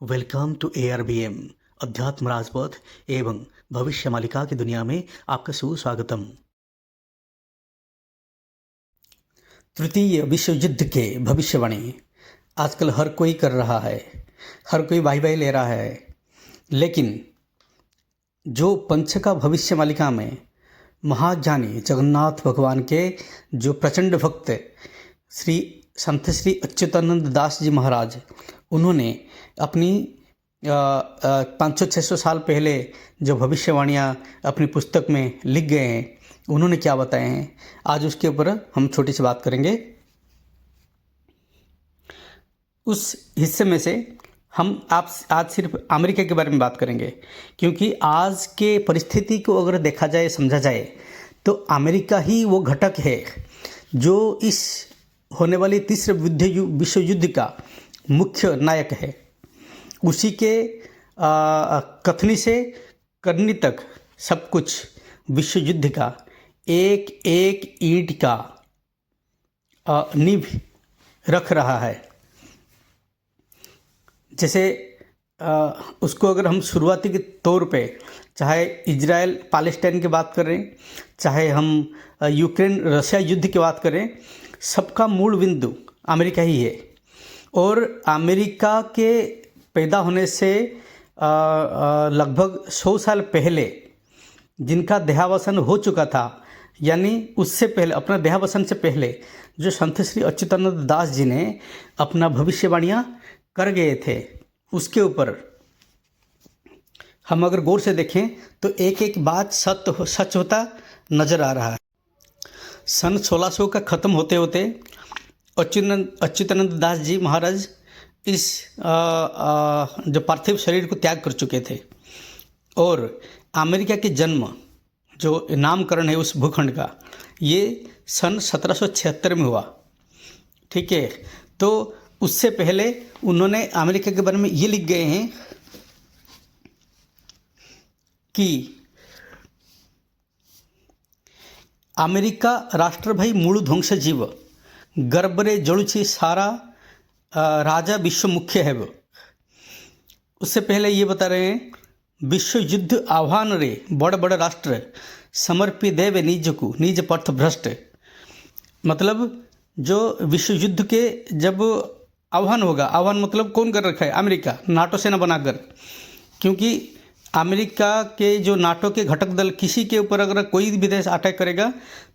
Welcome to ARBM अध्यात्म राजपथ एवं भविष्य मालिका की दुनिया में आपका सुस्वागतम। तृतीय विश्व युद्ध के भविष्यवाणी आजकल हर कोई कर रहा है, हर कोई वाई ले रहा है, लेकिन जो पंचका भविष्य मालिका में महाज्ञानी जगन्नाथ भगवान के जो प्रचंड भक्त संत श्री अच्युतानंद दास जी महाराज, उन्होंने अपनी 500-600 साल पहले जो भविष्यवाणियाँ अपनी पुस्तक में लिख गए हैं, उन्होंने क्या बताए हैं, आज उसके ऊपर हम छोटी सी बात करेंगे। उस हिस्से में से हम आज सिर्फ अमेरिका के बारे में बात करेंगे, क्योंकि आज के परिस्थिति को अगर देखा जाए, समझा जाए, तो अमेरिका ही वो घटक है जो इस होने वाली तीसरे विश्व युद्ध का मुख्य नायक है। उसी के कथनी से करनी तक सब कुछ विश्व युद्ध का एक एक ईंट का नींव रख रहा है। जैसे उसको अगर हम शुरुआती के तौर पे चाहे इजराइल पैलेस्टाइन की बात करें, चाहे हम यूक्रेन रशिया युद्ध की बात करें, सबका मूल बिंदु अमेरिका ही है। और अमेरिका के पैदा होने से लगभग 100 साल पहले जिनका देहावसान हो चुका था, यानी उससे पहले, अपना देहावसान से पहले जो संत श्री अच्युतानंद दास जी ने अपना भविष्यवाणियाँ कर गए थे, उसके ऊपर हम अगर गौर से देखें तो एक एक बात सच होता नज़र आ रहा है। सन 1600 का ख़त्म होते होते अच्युतानंद दास जी महाराज इस जो पार्थिव शरीर को त्याग कर चुके थे, और अमेरिका के जन्म जो नामकरण है उस भूखंड का, ये सन 1776 में हुआ। ठीक है, तो उससे पहले उन्होंने अमेरिका के बारे में ये लिख गए हैं कि अमेरिका राष्ट्र भाई मूल ध्वंस जीव गर्भरे जड़ुची सारा राजा विश्व मुख्य है वो। उससे पहले ये बता रहे हैं, विश्व युद्ध आह्वान रे बड़ बड़ राष्ट्र समर्पी देवे निज को निज पथ भ्रष्ट। मतलब जो विश्व युद्ध के जब आह्वान होगा, आह्वान मतलब कौन कर रखा है? अमेरिका, नाटो सेना बनाकर। क्योंकि अमेरिका के जो नाटो के घटक दल किसी के ऊपर अगर कोई भी देश अटैक करेगा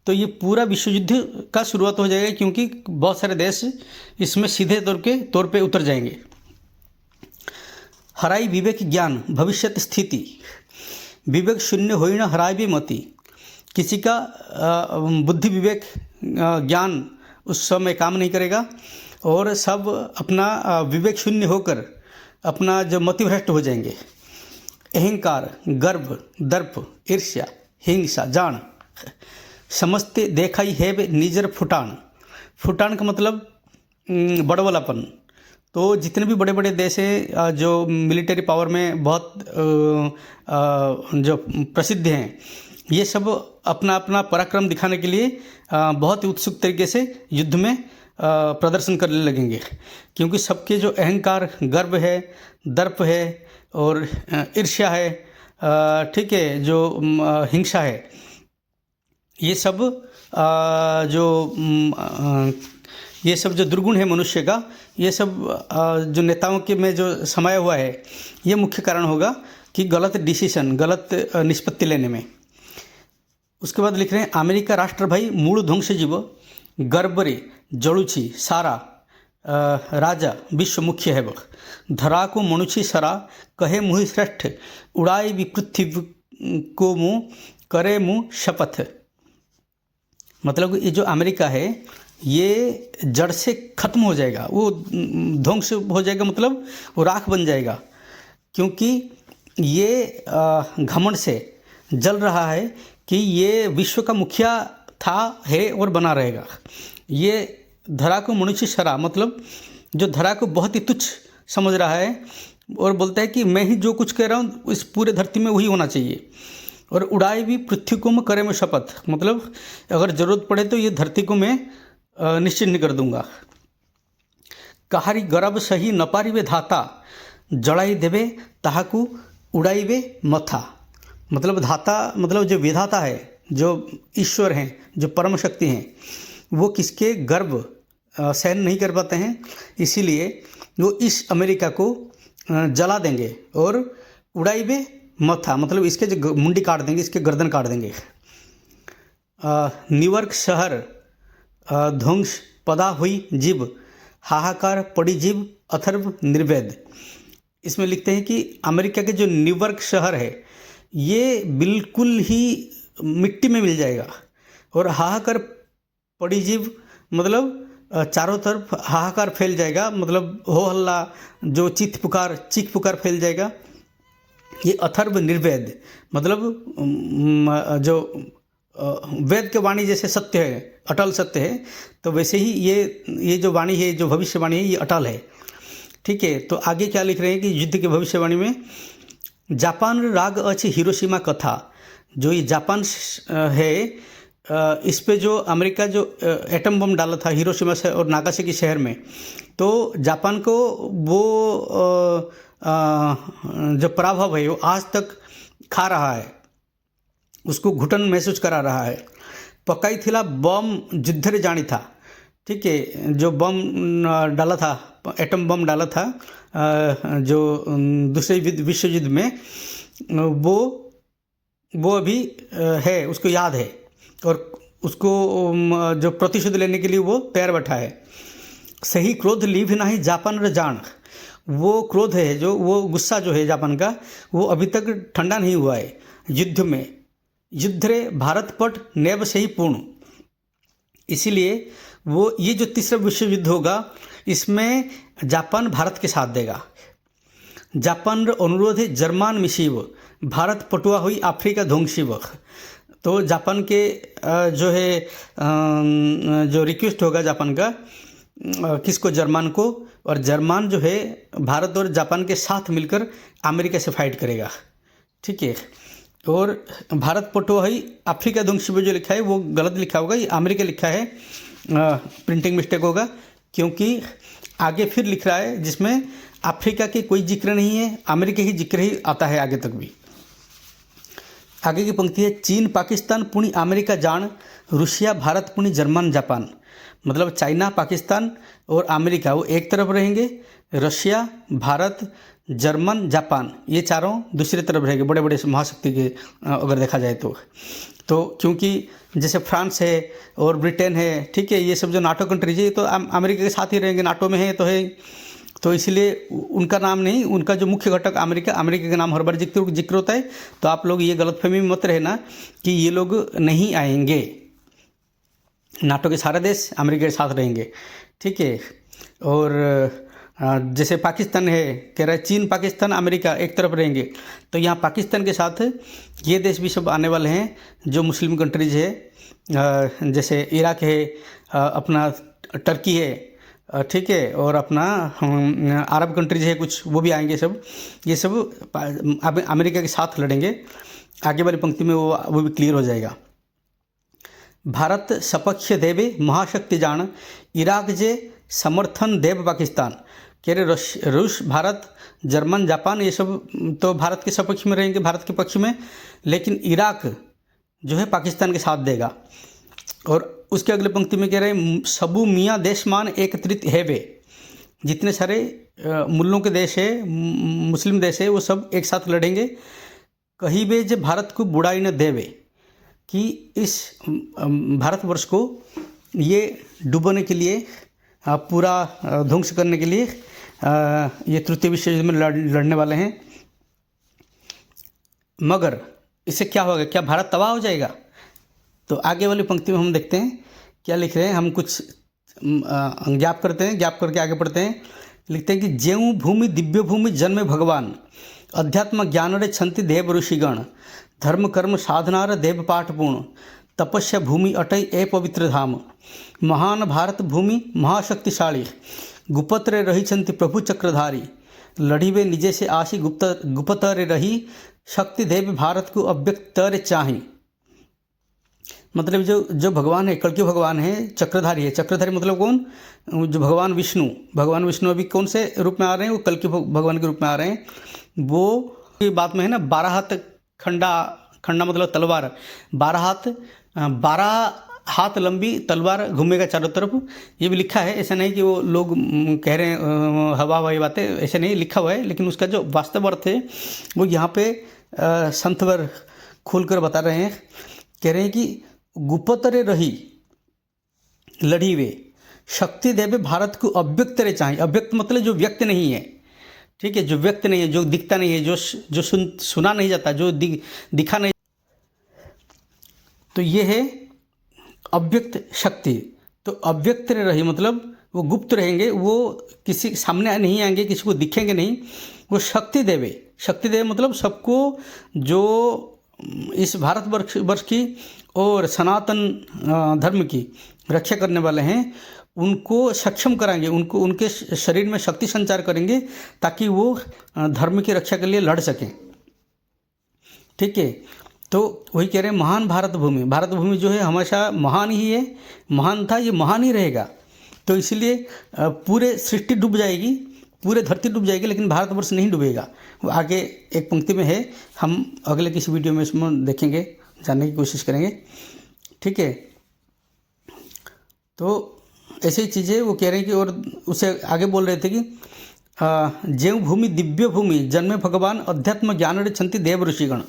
तो ये पूरा विश्व युद्ध का शुरुआत हो जाएगा, क्योंकि बहुत सारे देश इसमें सीधे तौर पे उतर जाएंगे। हराई विवेक ज्ञान भविष्यत स्थिति, विवेक शून्य होई न हराई भी मती। किसी का बुद्धि विवेक ज्ञान उस समय काम नहीं करेगा, और सब अपना विवेक शून्य होकर अपना जो मतिभ्रष्ट हो जाएंगे। अहंकार, गर्व, दर्प, ईर्ष्या, हिंसा, जान समझते देखाई है निजर फुटान। फुटान का मतलब बड़वालापन। तो जितने भी बड़े बड़े देश हैं जो मिलिट्री पावर में बहुत जो प्रसिद्ध हैं, ये सब अपना अपना पराक्रम दिखाने के लिए बहुत ही उत्सुक तरीके से युद्ध में प्रदर्शन करने लगेंगे, क्योंकि सबके जो अहंकार, गर्व है, दर्प है और ईर्ष्या है, ठीक है, जो हिंसा है, ये सब जो दुर्गुण है मनुष्य का, ये सब जो नेताओं के में जो समाया हुआ है, ये मुख्य कारण होगा कि गलत डिसीजन, गलत निष्पत्ति लेने में। उसके बाद लिख रहे हैं, अमेरिका राष्ट्र भाई मूल ध्वंस जीव गर्भरे जड़ुची सारा राजा विश्व मुख्य है वह। धरा को मनुष्य सरा कहे मुहि श्रेष्ठ उड़ाए भी पृथ्वी को मुँह करे मुँह शपथ। मतलब ये जो अमेरिका है, ये जड़ से ख़त्म हो जाएगा, वो ध्वंस हो जाएगा, मतलब वो राख बन जाएगा, क्योंकि ये घमंड से जल रहा है कि ये विश्व का मुखिया था, है और बना रहेगा। ये धरा को मनुष्य सरा, मतलब जो धरा को बहुत ही तुच्छ समझ रहा है और बोलता है कि मैं ही जो कुछ कह रहा हूँ इस पूरे धरती में वही होना चाहिए। और उड़ाए भी पृथ्वी को मैं करे में शपथ, मतलब अगर ज़रूरत पड़े तो ये धरती को मैं निश्चिन्न कर दूंगा। कहारी गर्भ सही नपारी वे धाता जड़ाई देवे ताहाकू उड़ाइबे मथा। मतलब धाता मतलब जो विधाता है, जो ईश्वर हैं, जो परम शक्ति हैं, वो किसके गर्भ सहन नहीं कर पाते हैं, इसीलिए वो इस अमेरिका को जला देंगे और उड़ाइबे मथा मतलब इसके जो मुंडी काट देंगे, इसके गर्दन काट देंगे। न्यूयॉर्क शहर ध्वंस पदा हुई जीव, हाहाकार पड़ी जीव अथर्व निर्वेद। इसमें लिखते हैं कि अमेरिका के जो न्यूयॉर्क शहर है ये बिल्कुल ही मिट्टी में मिल जाएगा और हाहाकार पड़ी जीव मतलब चारों तरफ हाहाकार फैल जाएगा, मतलब हो हल्ला जो चीख पुकार फैल जाएगा। ये अथर्व निर्वेद मतलब जो वेद के वाणी जैसे सत्य है, अटल सत्य है, तो वैसे ही ये जो वाणी है, जो भविष्यवाणी है, ये अटल है। ठीक है, तो आगे क्या लिख रहे हैं कि युद्ध की भविष्यवाणी में जापान राग अच्छी हिरोशिमा कथा। जो ये जापान है इस पे जो अमेरिका जो एटम बम डाला था हिरोशिमा से और नागासाकी शहर में, तो जापान को वो जो प्रभाव है वो आज तक खा रहा है, उसको घुटन महसूस करा रहा है। पकाई थिला बम युद्धरे जानी था। ठीक है, जो बम डाला था, एटम बम डाला था जो दूसरे विश्व युद्ध में, वो अभी है, उसको याद है और उसको जो प्रतिशोध लेने के लिए वो तैयार बैठा है। सही क्रोध लीभ नहीं जापान र जान। वो क्रोध है जो वो गुस्सा जो है जापान का, वो अभी तक ठंडा नहीं हुआ है युद्ध में। युद्ध रे भारत पट नैव से ही पूर्ण। इसीलिए वो ये जो तीसरा विश्व युद्ध होगा इसमें जापान भारत के साथ देगा। जापान रो अनुरोध है जर्मान मिशीव, भारत पटुआ हुई अफ्रीका ध्वंसीव। तो जापान के जो है जो रिक्वेस्ट होगा जापान का किसको, जर्मान को, और जर्मान जो है भारत और जापान के साथ मिलकर अमेरिका से फाइट करेगा। ठीक है, और भारत पटुआ हुई अफ्रीका ध्वंसीव जो लिखा है वो गलत लिखा होगा, ये अमेरिका लिखा है, प्रिंटिंग मिस्टेक होगा, क्योंकि आगे फिर लिख रहा है जिसमें अफ्रीका की कोई जिक्र नहीं है, अमेरिका ही जिक्र ही आता है आगे तक भी। आगे की पंक्ति है चीन पाकिस्तान पुणी अमेरिका जान, रूसिया भारत पुणी जर्मन जापान। मतलब चाइना पाकिस्तान और अमेरिका वो एक तरफ रहेंगे, रशिया भारत जर्मन जापान ये चारों दूसरी तरफ रहेंगे, बड़े बड़े महाशक्ति के अगर देखा जाए तो क्योंकि जैसे फ्रांस है और ब्रिटेन है, ठीक है, ये सब जो नाटो कंट्रीज है तो अमेरिका के साथ ही रहेंगे, नाटो में है तो इसलिए उनका नाम नहीं, उनका जो मुख्य घटक अमेरिका का नाम हर बार जिक्र होता है। तो आप लोग ये गलतफहमी में मत रहना कि ये लोग नहीं आएंगे, नाटो के सारे देश अमेरिका के साथ रहेंगे। ठीक है, और जैसे पाकिस्तान है, कह रहा है चीन पाकिस्तान अमेरिका एक तरफ रहेंगे, तो यहाँ पाकिस्तान के साथ ये देश भी सब आने वाले हैं जो मुस्लिम कंट्रीज है, जैसे इराक है, अपना टर्की है, ठीक है, और अपना अरब कंट्रीज है कुछ, वो भी आएंगे सब, ये सब अमेरिका के साथ लड़ेंगे। आगे वाली पंक्ति में वो भी क्लियर हो जाएगा। भारत सपक्ष देवे महाशक्ति जान, इराक जे समर्थन देव पाकिस्तान। कह रहे रूस भारत जर्मन जापान ये सब तो भारत के सपक्ष में रहेंगे, भारत के पक्ष में, लेकिन इराक जो है पाकिस्तान के साथ देगा। और उसके अगले पंक्ति में कह रहे हैं सबू मियाँ देशमान एकत्रित है वे। जितने सारे मुल्लों के देश है, मुस्लिम देश है, वो सब एक साथ लड़ेंगे। कहीं वे जो भारत को बुराई न देवे, कि इस भारतवर्ष को ये डूबने के लिए, पूरा ध्वंस करने के लिए ये तृतीय विश्व युद्ध में लड़ने वाले हैं। मगर इससे क्या होगा, क्या भारत तबाह हो जाएगा? तो आगे वाली पंक्ति में हम देखते हैं क्या लिख रहे हैं, हम कुछ ज्ञाप करते हैं, ज्ञाप करके आगे पढ़ते हैं। लिखते हैं कि ज्यों भूमि दिव्य भूमि जन्मे भगवान, अध्यात्म ज्ञान रे छंति देव ऋषिगण, धर्म कर्म साधना रे देव पाठ पूर्ण, तपस्या भूमि अटई ए पवित्र धाम। महान भारत भूमि महाशक्तिशाली, गुप्त रे रही छंति प्रभु चक्रधारी, लड़ी वे निजे से आशी गुप्त रे रही, शक्ति देव भारत को अव्यक्त रे चाही। मतलब जो भगवान है, कल्कि भगवान है, चक्रधारी है। चक्रधारी मतलब कौन? जो भगवान विष्णु अभी कौन से रूप में आ रहे हैं? वो कल्कि भगवान के रूप में आ रहे हैं। वो की बात में है ना, 12 हाथ खंडा मतलब तलवार, 12 हाथ लंबी तलवार घूमेगा चारों तरफ। ये भी लिखा है, ऐसा नहीं कि वो लोग कह रहे हैं हवाई बातें, ऐसे नहीं लिखा हुआ है। लेकिन उसका जो वास्तव अर्थ है वो यहाँ पे संतवर खोलकर बता रहे हैं। कह रहे हैं कि गुप्तरे रही लड़ी वे, शक्ति देवे भारत को अव्यक्त रे चाहिए। अव्यक्त मतलब जो व्यक्त नहीं है, ठीक है, जो व्यक्त नहीं है, जो दिखता नहीं है, जो सुना नहीं जाता, जो दिखा नहीं, तो ये है अव्यक्त शक्ति। तो अव्यक्त रही मतलब वो गुप्त रहेंगे, वो किसी सामने नहीं आएंगे, किसी को दिखेंगे नहीं। वो शक्ति देवे मतलब सबको, जो इस भारतवर्ष की और सनातन धर्म की रक्षा करने वाले हैं, उनको सक्षम कराएंगे, उनके शरीर में शक्ति संचार करेंगे ताकि वो धर्म की रक्षा के लिए लड़ सकें। ठीक है, तो वही कह रहे हैं महान भारत भूमि जो है हमेशा महान ही है, महान था, ये महान ही रहेगा। तो इसलिए पूरे सृष्टि डूब जाएगी, पूरे धरती डूब जाएगी, लेकिन भारतवर्ष नहीं डूबेगा। वो आगे एक पंक्ति में है, हम अगले किसी वीडियो में इसमें देखेंगे, जानने की कोशिश करेंगे। ठीक है, तो ऐसी ही चीज़ें वो कह रहे हैं कि, और उसे आगे बोल रहे थे कि जेव भूमि दिव्य भूमि जन्मे भगवान अध्यात्म ज्ञान छंती देव ऋषिगण।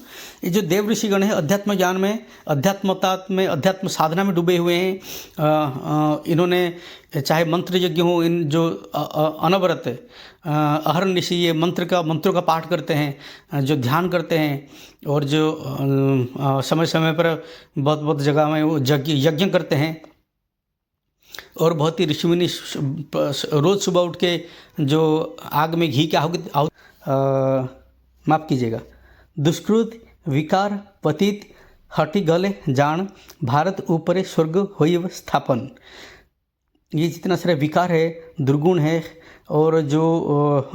ये जो देव ऋषिगण है अध्यात्म ज्ञान में, अध्यात्मता में, अध्यात्म साधना में डूबे हुए हैं। इन्होंने चाहे मंत्र यज्ञ हो, इन जो अनवरत अहर्न निशि ये मंत्रों का पाठ करते हैं, जो ध्यान करते हैं, और जो समय समय पर बहुत जगह में वो यज्ञ करते हैं। और बहुत ही ऋषिमुनि रोज़ सुबह उठ के जो आग में घी के माफ़ कीजिएगा, दुष्कृत विकार पतित हटि गले जान, भारत ऊपरे स्वर्ग होइव स्थापन। ये जितना सारे विकार है, दुर्गुण है, और जो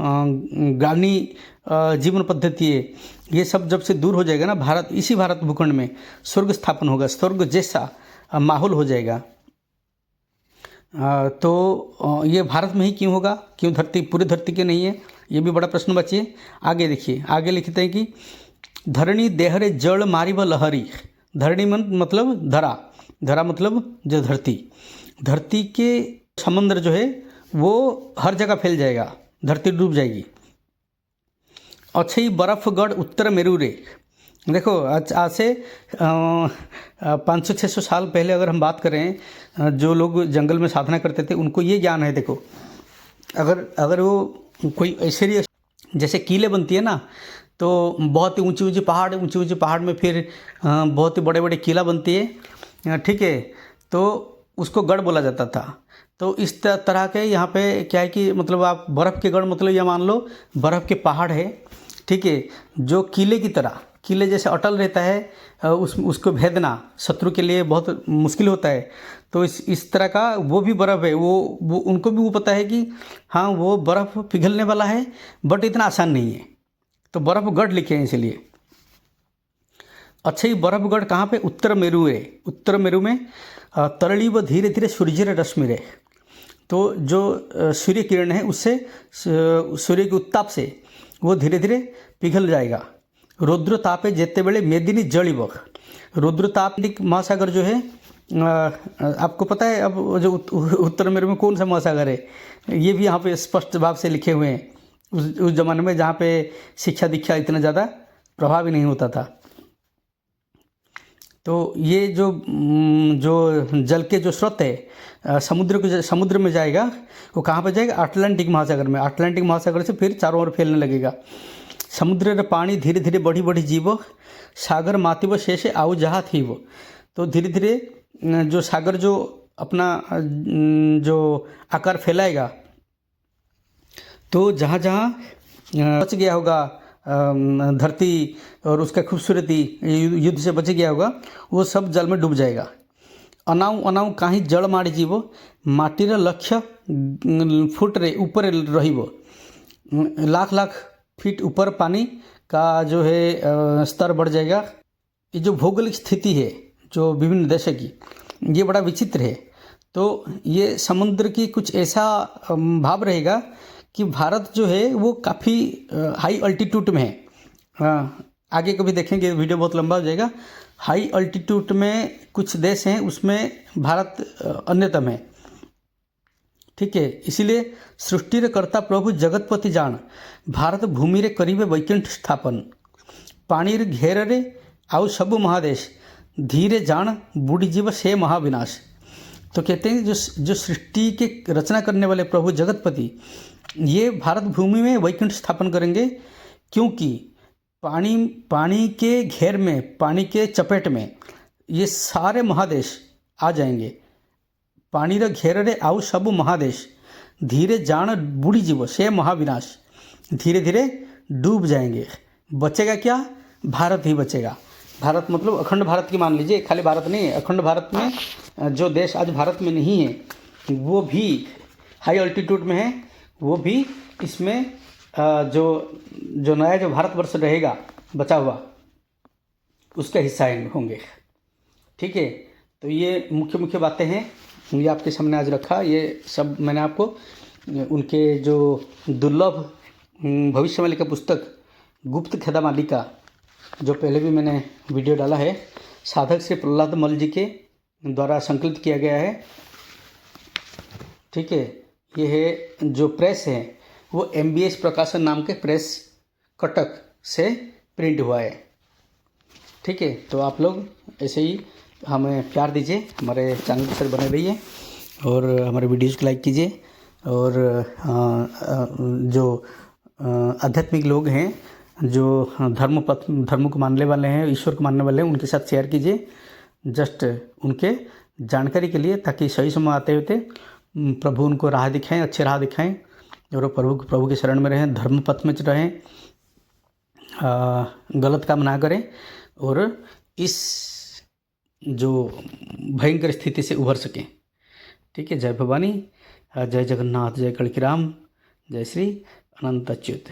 ग्रामीण जीवन पद्धति है, ये सब जब से दूर हो जाएगा ना, इसी भारत भूखंड में स्वर्ग स्थापन होगा, स्वर्ग जैसा माहौल हो जाएगा। तो ये भारत में ही क्यों होगा, क्यों पूरी धरती के नहीं है, ये भी बड़ा प्रश्न बचिए। आगे देखिए, आगे लिखते हैं कि धरणी देहरे जल मारी व लहरी। धरणी मतलब धरा मतलब जो धरती के समुद्र जो है वो हर जगगह फैल जाएगा, धरती डूब जाएगी। अच्छी बर्फगढ़ उत्तर मेरू रे। देखो आज से 500-600 साल पहले अगर हम बात करें, जो लोग जंगल में साधना करते थे उनको ये ज्ञान है। देखो अगर वो कोई ऐसे जैसे कीले बनती है ना, तो बहुत ही ऊंची पहाड़ में फिर बहुत ही बड़े कीला बनती है, ठीक है, तो उसको गढ़ बोला जाता था। तो इस तरह के यहाँ पे क्या है कि मतलब आप बर्फ़ के गढ़ मतलब ये मान लो बर्फ़ के पहाड़ है, ठीक है, जो किले जैसे अटल रहता है, उसको भेदना शत्रु के लिए बहुत मुश्किल होता है। तो इस तरह का वो भी बर्फ़ है, वो उनको भी वो पता है कि हाँ वो बर्फ़ पिघलने वाला है, बट इतना आसान नहीं है, तो बर्फ़गढ़ लिखे हैं इसलिए। अच्छा, ये बर्फ़गढ़ कहाँ पे? उत्तर मेरू है। उत्तर मेरू में तरली व धीरे धीरे सूर्य रश्मि रे। तो जो सूर्य किरण है उससे, सूर्य के उत्ताप से वो धीरे धीरे पिघल जाएगा। रुद्रतापे जेते बेले मेदिनी जलिब। रुद्रताप महासागर जो है, आपको पता है अब जो उत्तर मेरू में कौन सा महासागर है, ये भी यहाँ पे स्पष्ट भाव से लिखे हुए हैं। उस जमाने में जहाँ पे शिक्षा दीक्षा इतना ज़्यादा प्रभावी नहीं होता था। तो ये जो जल के जो स्रोत है समुद्र में जाएगा, वो कहाँ पर जाएगा? अटलांटिक महासागर में। अटलांटिक महासागर से फिर चारों ओर फैलने लगेगा। समुद्र रे पानी धीरे धीरे बढ़ी जीव, सागर मातिव शेषे आउ जहाँ थी वो। तो धीरे धीरे जो सागर जो अपना जो आकार फैलाएगा, तो जहाँ जहाँ बच गया होगा धरती और उसका खूबसूरती युद्ध से बच गया होगा, वो सब जल में डूब जाएगा। अनाऊ कहीं जल माड़ी जीव, माटीर लक्ष्य फुट रे ऊपर रहीब। लाख फीट ऊपर पानी का जो है स्तर बढ़ जाएगा। ये जो भौगोलिक स्थिति है, जो विभिन्न देशों की, ये बड़ा विचित्र है। तो ये समुद्र की कुछ ऐसा भाव रहेगा कि भारत जो है वो काफ़ी हाई अल्टीट्यूड में है। आगे कभी देखेंगे, वीडियो बहुत लंबा हो जाएगा। हाई अल्टीट्यूड में कुछ देश हैं, उसमें भारत अन्यतम है। ठीक है, इसीलिए सृष्टि रे कर्ता प्रभु जगतपति जान, भारत भूमि रे करीबे वैकुंठ स्थापन, पानी रे घेर रे आउ सब महादेश, धीरे जान बूढ़ी जीव से महाविनाश। तो कहते हैं जो सृष्टि के रचना करने वाले प्रभु जगतपति, ये भारत भूमि में वैकुंठ स्थापन करेंगे, क्योंकि पानी के घेर में, पानी के चपेट में ये सारे महादेश आ जाएंगे। पानी रे घेर रे आउ सब महादेश, धीरे जान बूढ़ी जीव से महाविनाश, धीरे धीरे डूब जाएंगे। बचेगा क्या? भारत ही बचेगा। भारत मतलब अखंड भारत की मान लीजिए, खाली भारत नहीं है, अखंड भारत में जो देश आज भारत में नहीं है वो भी हाई अल्टीट्यूड में है, वो भी इसमें जो नया जो भारतवर्ष रहेगा बचा हुआ, उसका हिस्सा होंगे। ठीक है, तो ये मुख्य बातें हैं, ये आपके सामने आज रखा। ये सब मैंने आपको उनके जो दुर्लभ भविष्य मालिका पुस्तक गुप्त खेदा मालिका, जो पहले भी मैंने वीडियो डाला है, साधक श्री प्रहलाद मल जी के द्वारा संकलित किया गया है। ठीक है, ये है जो प्रेस है वो MBS प्रकाशन नाम के प्रेस कटक से प्रिंट हुआ है। ठीक है, तो आप लोग ऐसे ही हमें प्यार दीजिए, हमारे चैनल पर बने रहिए और हमारे वीडियोज़ को लाइक कीजिए। और जो आध्यात्मिक लोग हैं, जो धर्म को मानने वाले हैं, ईश्वर को मानने वाले हैं, उनके साथ शेयर कीजिए, जस्ट उनके जानकारी के लिए, ताकि सही समय आते होते प्रभु उनको राह दिखाएं, अच्छी राह दिखाएं और प्रभु के शरण में रहें, धर्म पथ में रहें, गलत काम ना करें और इस जो भयंकर स्थिति से उभर सकें। ठीक है, जय भवानी, जय जगन्नाथ, जय कड़की राम, जय श्री अनंत अच्युत।